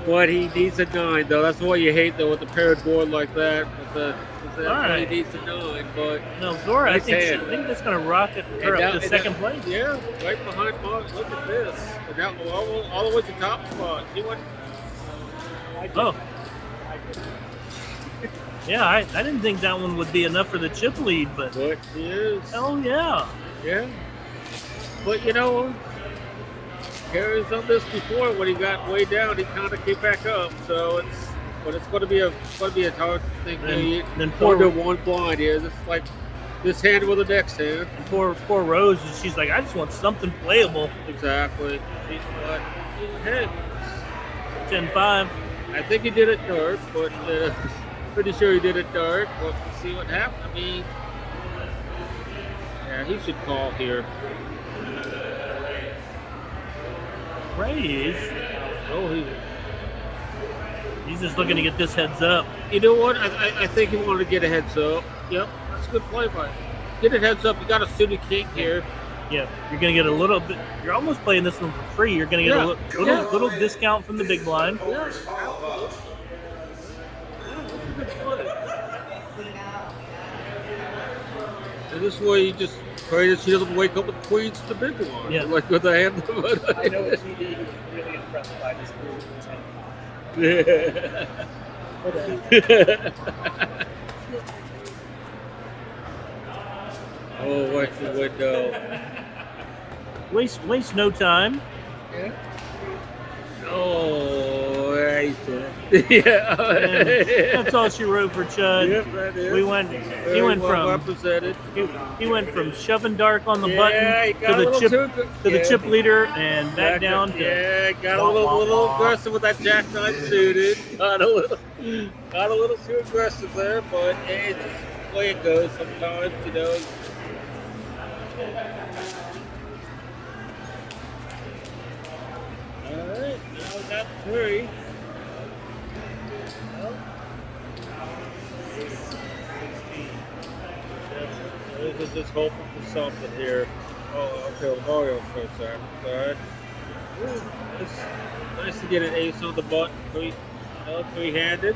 But he needs a 9, though. That's what you hate, though, with the paired board like that. That's why Alright. he needs a 9, but... No, Zora, I Nice think hand. that's going to rocket her And up now- to and second now- place. Yeah, right behind Mark. Look at this. And that all the way to top spot. See what? Oh. Yeah, I didn't think that one would be enough for the chip lead, but But he is. hell yeah. Yeah. But you know, Harry's done this before. When he got way down, he kind of came back up. So it's going to be a hard thing. Then Poor poor, to one blind is. It's like this hand with the next hand. poor Rose, she's like, I just want something playable. Exactly. But hey, 10-5. I think he did it dark, but pretty sure he did it dark. We'll see what happens. I mean, yeah, he should call here. Praise. Oh, He's just looking to get this heads up. you know what? I think he wanted to get a heads up. Yep, that's a good play by him. Get a heads up. You got a suited king here. Yeah, you're gonna get a little bit. You're almost playing this one for free. You're gonna get Yeah. a little discount from the big blind. Yeah, absolutely. And this way, you just pray that she doesn't wake up with queens to the big one. Yeah. Like with the hand. I know it's really impressed by this move. Oh, wait the window. Waste no time. Yeah. Oh, he's dead. Yeah. And that's all she wrote for Chud. Yep, that is. He Very went well from represented. he went from shoving dark on the Yeah, he button got a to little the too- chip leader and back down to Yeah, got a wah, wah, little wah. aggressive with that jackknife suited. Got a little too aggressive there, but it's just the way it goes sometimes, you know. All right, now we got 3. This is just hoping for something here. Oh, okay, well, Mario first time. Alright. It's nice to get an ace on the button, three-handed.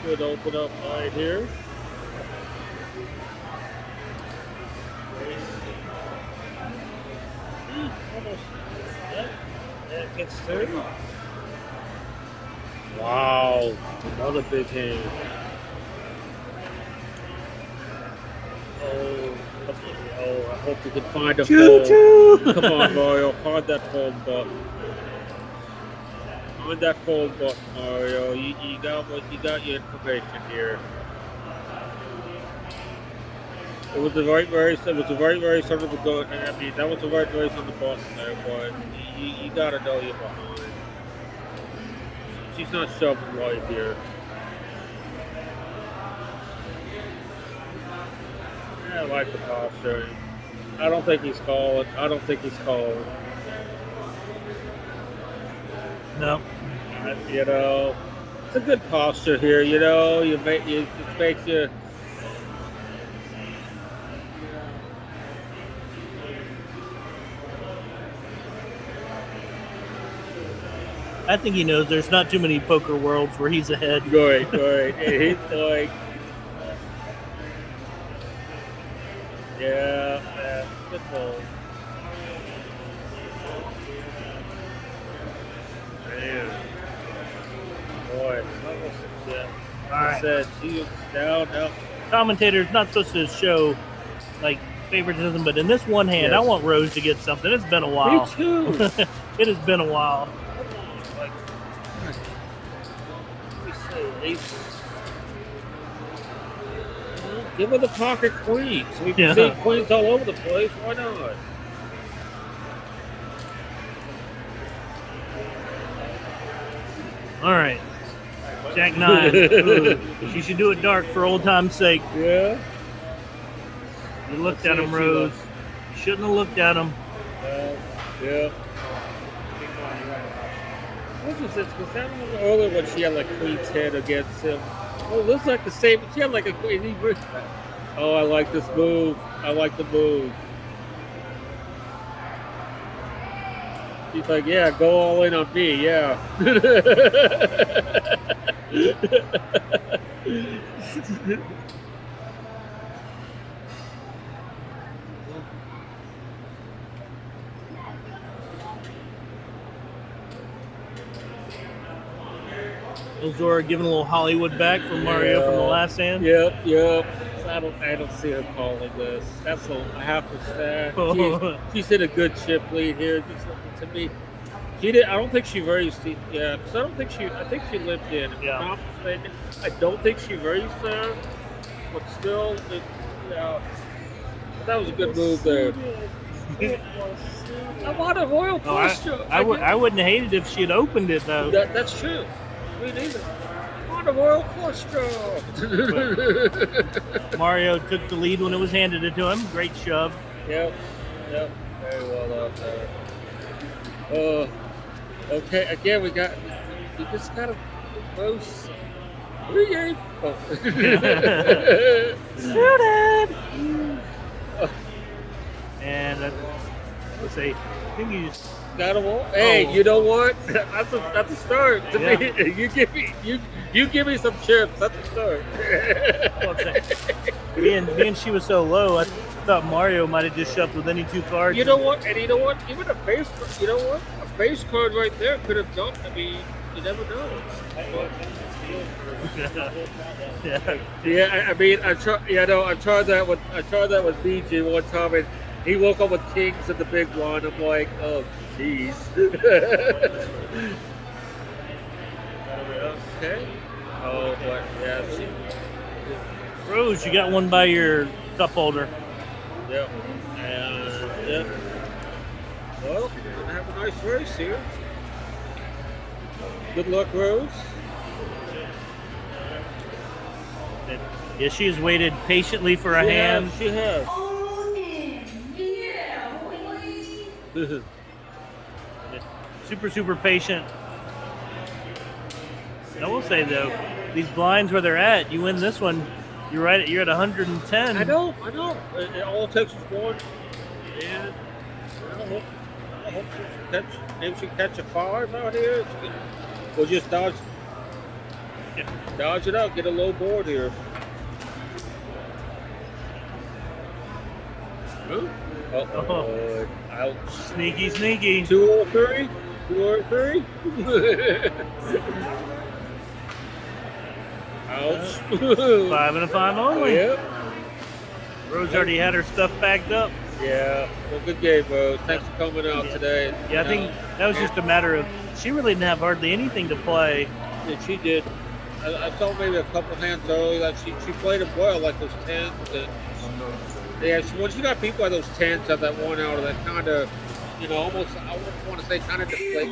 Good open up line here. Almost. That gets through. Wow, another big hand. Oh, I hope you can find a fold. Come on, Mario, find that fold button. Find that fold button, Mario. You got your information here. It was the right very son of the gun. I mean, that was the right very son of the button there, but you gotta know you're behind. She's not shoving right here. I like the posture. I don't think he's calling. no. You know, it's a good posture here. You know, it makes you. I think he knows there's not too many poker worlds where he's ahead. Right. And he's like, yeah, good fold. Man, boy, yeah. All right. I said she was down. Commentator's not supposed to show like favoritism, but in this one hand, Yes. I want Rose to get something. It's been a while. Me too. It has been a while. Like, let me see, ace. Give her the pocket queen, so we can Yeah. see queens all over the place. Why not? All right. Jack 9. Ooh, she should do it dark for old time's sake. Yeah. You looked Let's at see him, if she Rose. does. You shouldn't have looked at him. Yeah. What was this? Because that one earlier when she had like queen's head against him. Oh, this is like the same. She had like a queen. Oh, I like this move. I like the move. He's like, yeah, go all in on me, yeah. Ozora giving a little Hollywood back from Mario from the last hand. Yep. I don't see her calling this. That's a half a stack. She's in a good chip lead here. Just to me, she did. I don't think she raced. Yeah, because I don't think she. I think she lived in. If I'm not mistaken. I don't think she raced there, but still, that was a good move there. I want a Royal Flush Draw. I wouldn't hate it if she had opened it though. That's true. Me neither. I want a Royal Flush Draw. Mario took the lead when it was handed it to him. Great shove. Yep. Very well out there. Okay, again, we just got to close. Pregame. Oh. Shoot it! And let's see. I think you just got them all. Hey, you know what? That's a start to me. You give me some chips. That's a start. Being she was so low, I thought Mario might have just shoved with any two cards. You know what? And you know what? Even a base. You know what? A base card right there could have done. I mean, you never know. I mean, I tried that with BG one time, and he woke up with kings in the big one. I'm like, oh, jeez. Okay. Oh, but yeah. Rose, you got one by your cup holder. Yep. And yep. Well, we're gonna have a nice race here. Good luck, Rose. Yeah, she has waited patiently for a hand. She has. Super patient. I will say though, these blinds where they're at, you win this one, you're right. You're at 110. I know. It all takes is one, and I hope she can catch a 5 out here. We'll just dodge it out, get a low board here. Uh-oh. Ouch. Sneaky. 2 or 3? 2 or 3? Ouch. 5 and a 5 only. Yep. Rose already had her stuff backed up. Yeah. Well, good game, Rose. Thanks for coming out today. Yeah, I think that was just a matter of she really didn't have hardly anything to play. Yeah, she did. I saw maybe a couple hands early that she played them well, like those 10s. Yeah, once you got people at those 10s at that 1 out of that kind of, almost, I wouldn't want to say kind of deflate.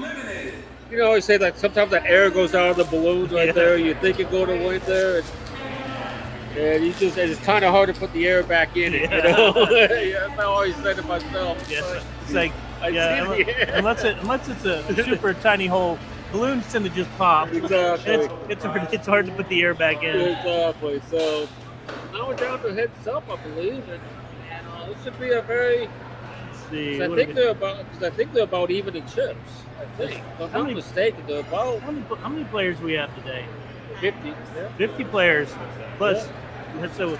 I always say that sometimes that air goes out of the balloon right there. You think you're going to win there, and it's kind of hard to put the air back in it, Yeah, I always say to myself. Yes, it's like, unless it's a super tiny hole, balloons tend to just pop. Exactly. It's hard to put the air back in. Exactly. So now we're down to heads up, I believe, and this should be a very. See, I think they're about even in chips. I think. If I'm not mistaken, they're about. How many players do we have today? 50. 50 players. Plus, so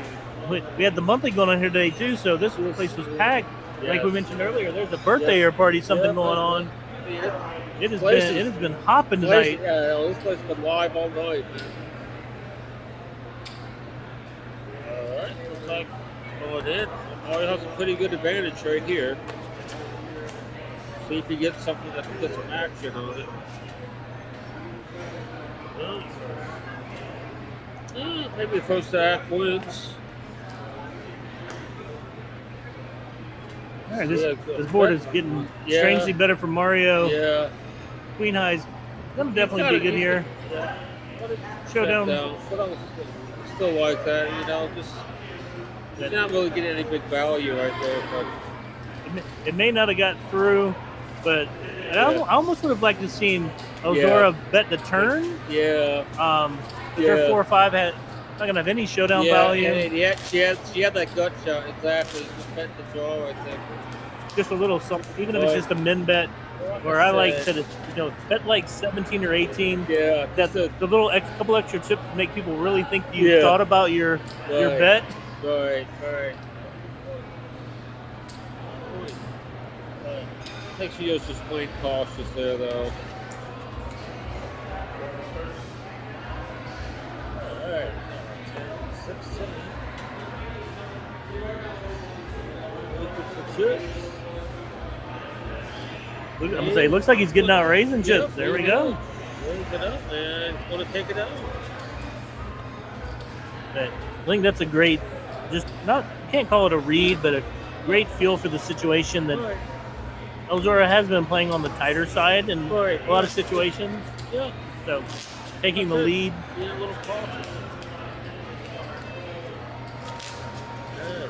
we had the monthly going on here today too. So this place was packed. Yes. Like we mentioned earlier, there's a birthday or party, something going on. It has been hopping tonight. This place has been live all night. All right, looks like going in. Mario has a pretty good advantage right here. See if he gets something that can get some action on it. Maybe the first half wins. All right, this board is getting strangely better for Mario. Yeah. Queen High's gonna definitely be good here. Yeah. Showdown. But I still like that, just you're not really getting any big value right there. But it may not have got through, but I almost would have liked to seen Ozora bet the turn. Yeah. Her 4 or 5 had not gonna have any showdown value. Yeah, she had that gut shot exactly. Just bet the draw right there. Just a little something, even if it's just a min bet. Or I like to, bet like 17 or 18. Yeah. That the little couple extra tips make people really think you thought about your bet. Right. I think she was just plain cautious there, though. All right. 10, 16. Looking for chips. I'm gonna say, looks like he's getting out raisin chips. Yep, There we go. Raise it up, man. He's going to take it out. But I think that's a great, just not can't call it a read, but a great feel for the situation that Right. Elzora has been playing on the tighter side in Right. a lot of situations. Yeah. So taking the That's it. lead. Being a little cautious. Yeah.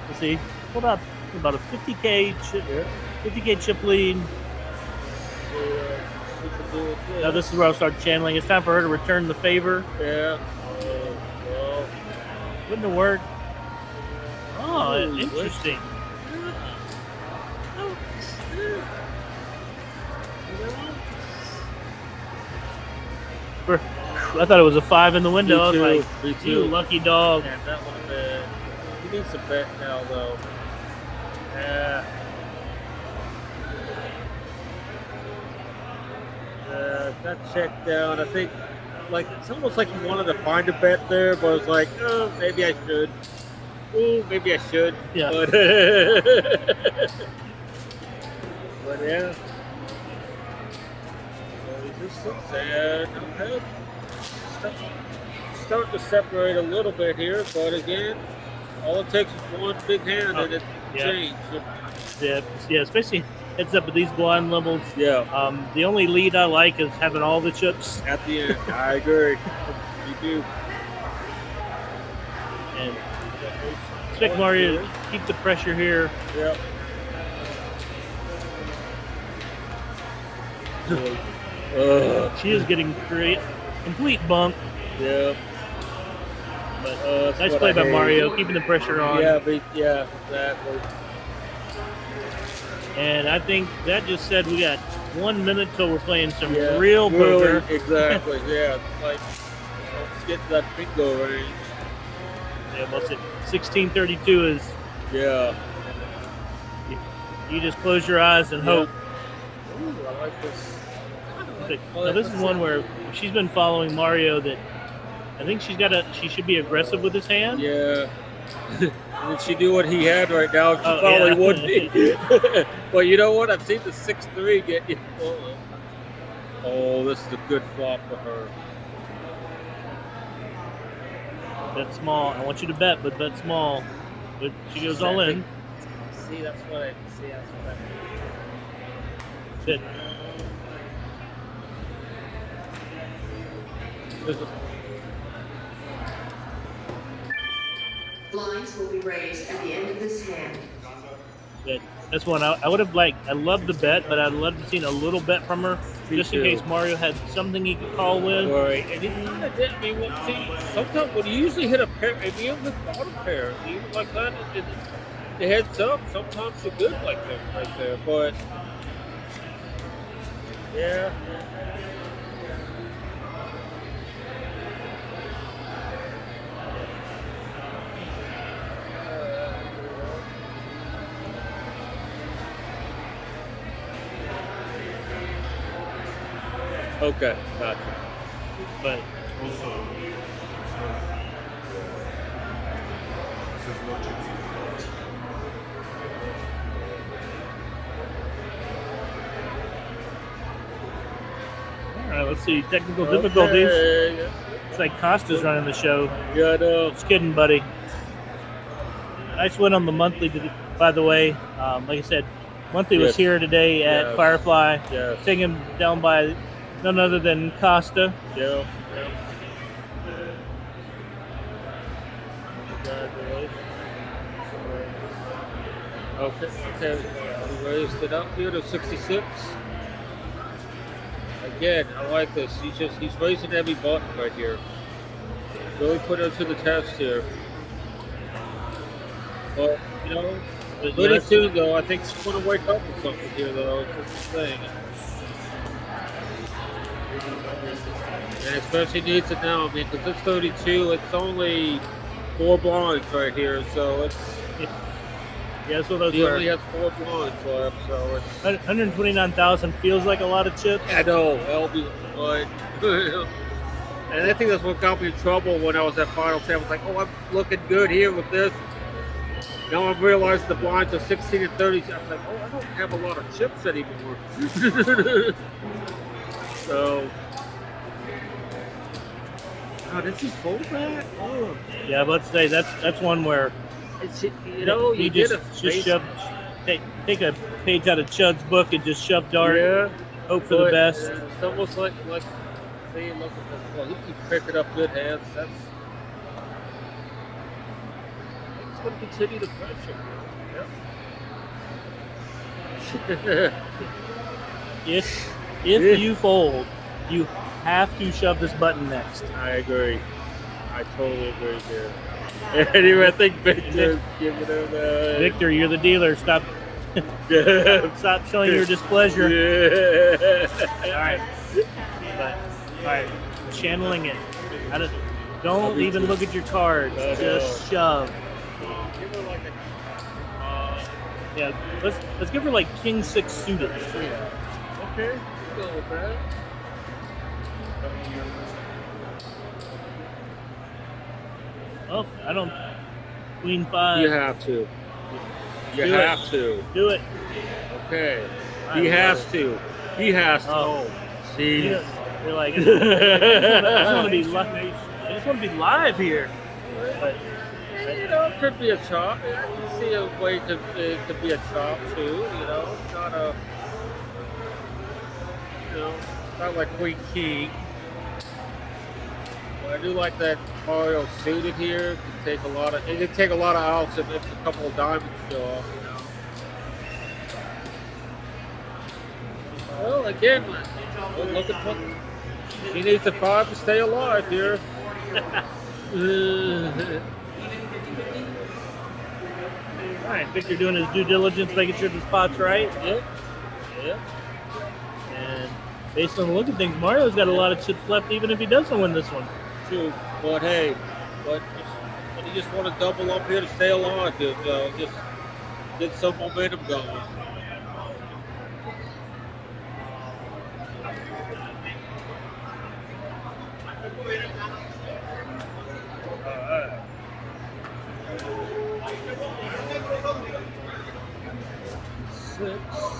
Let's see, about a 50K chip, 50K chip lead. Now this is where I'll start channeling. It's time for her to return the favor. Yeah. Well. Wouldn't it work? Oh, Ooh, interesting. I thought it was a 5 in the window. Me I was too, like, me you too. lucky dog. Man, that would have been. He needs a bet now, though. Yeah. Got checked down. I think, like, it's almost like he wanted to find a bet there, but it's like, oh, maybe I should. Ooh, maybe I should. Yeah. But, but yeah. So he just sits there. Okay. Starting to separate a little bit here, but again, all it takes is one big hand and it yeah. changes. Yeah, especially heads up at these blind levels. Yeah. The only lead I like is having all the chips. At the end, I agree. You do. And expect Mario to keep the pressure here. Yep. She is getting complete bunk. Yep. But That's nice what play I by hate. Mario, keeping the pressure on. Yeah, exactly. And I think that just said we got 1 minute till we're playing some Yeah, real poker. really, exactly. Yeah, it's like let's get to that bingo range. Yeah, what's it? 1632 is Yeah. you just close your eyes and hope. Ooh, I like this. Now this is one where she's been following Mario that I think she should be aggressive with his hand. Yeah. And if she knew what he had right now, she Oh, probably yeah. would be. But you know what? I've seen the 6-3 get you. Oh, this is a good flop for her. Bet small. I want you to bet, but bet small. But she goes all in. See, that's what I see. That's what Good. Blinds will be raised at the end of this hand. Good. That's one I would have liked. I love the bet, but I'd love to have seen a little bet from her, Me just too. in case Mario had something he could call with. Right, and he kind of did. I mean, see, sometimes when you usually hit a pair, if you hit the bottom pair, even like that, the heads up, sometimes you're good like that right there. But yeah. Okay, gotcha. But all right, let's see. Technical difficulties. Okay. It's like Costa's running the show. Yeah, I know. Just kidding, buddy. Nice win on the monthly, by the way. Like I said, monthly was Yes. here today at Yes. Firefly, Yes. taken down by none other than Costa. Yeah. Okay. We raised it up here to 66. Again, I like this. He's raising every button right here. Really put her to the test here. But you know, pretty soon though, I think she's going to wake up with something here though. That's the thing. And especially needs it now. I mean, because it's 32, it's only 4 blinds right here, so it's Yeah, so those He were only has 4 blinds left, so it's. 129,000 feels like a lot of chips. I know, LB, but. And I think that's what got me in trouble when I was at Final 10. I was like, oh, I'm looking good here with this. Now I'm realizing the blinds are 16 and 30. I was like, oh, I don't have a lot of chips anymore. So. Oh, did he fold that? Oh. Yeah, but let's say that's one where It's, you know, you you just did a face. shove, take a page out of Chud's book and just shove dart. Yeah. Hope for the But, best. It's almost like see, look at this. Well, he keeps picking up good hands. That's. It's going to continue the pressure. Yep. If Yeah. you fold, you have to shove this button next. I agree. I totally agree here. Anyway, I think Victor's giving him the. Victor, you're the dealer. Stop showing your displeasure. Yeah. All right, all right, channeling it. Don't even look at your cards. Just shove. Give her like Yeah, let's give her like King 6 suited. okay, go with that. Oh, I don't. Queen 5. You have to. You Do have it. to. Do it. Okay. I He love has it. to. He has to. Oh. Jeez. You're like, I just want to be live. I just want to be live here. But You know, it could be a chop. I can see a way it could be a chop too. You know, it's not a. You know, it's not like Queen King. But I do like that Mario suited here. It could take a lot of. It could take a lot of outs if a couple of diamonds show up. You know. Well, again, we're looking for. She needs a 5 to stay alive here. all right, Victor doing his due diligence, making sure the spot's right. Yep. Yep. And based on the look of things, Mario's got a lot of chips left, even if he doesn't win this one. True. But hey, but you just want to double up here to stay alive here, just get some momentum going.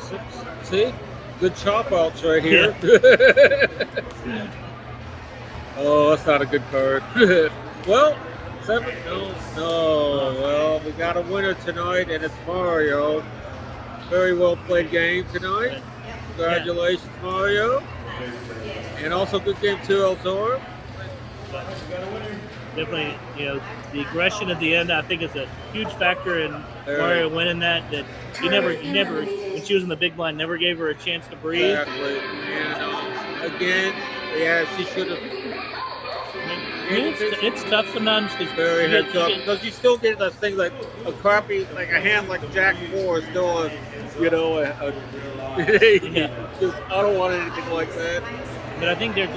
Six. See? Good chop outs right here. Oh, that's not a good card. Well, 7. No. Well, we got a winner tonight, and it's Mario. Very well played game tonight. Congratulations, Mario. And also good game too, Elzor. Definitely, the aggression at the end, I think, is a huge factor in Mario winning that. That he never, when she was in the big blind, never gave her a chance to breathe. Exactly. And again, yeah, she should have. I mean, it's tough sometimes because Very heads up because you still get those things like a crappy, like a hand like Jack 4 is still a. Just, I don't want anything like that. But I think there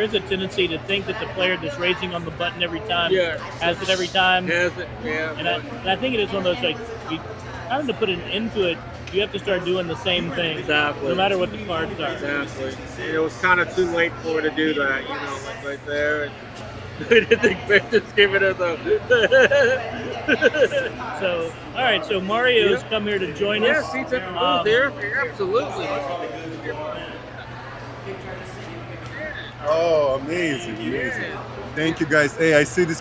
is a tendency to think that the player that's raising on the button every time has it every time. Has it? Yeah. And I think it is one of those, like, you kind of to put an end to it, you have to start doing the same thing. Exactly. No matter what the cards are. Exactly. And it was kind of too late for her to do that, like right there. And I didn't think Victor's giving her the. So, all right. So Mario's come here to join us. Yeah, seats at the booth here. Absolutely. Oh, amazing. Thank you, guys. Hey, I see this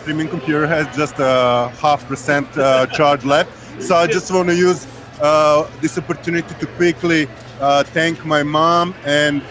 streaming computer has just a 0.5% charge left. So I just want to use this opportunity to quickly thank my mom and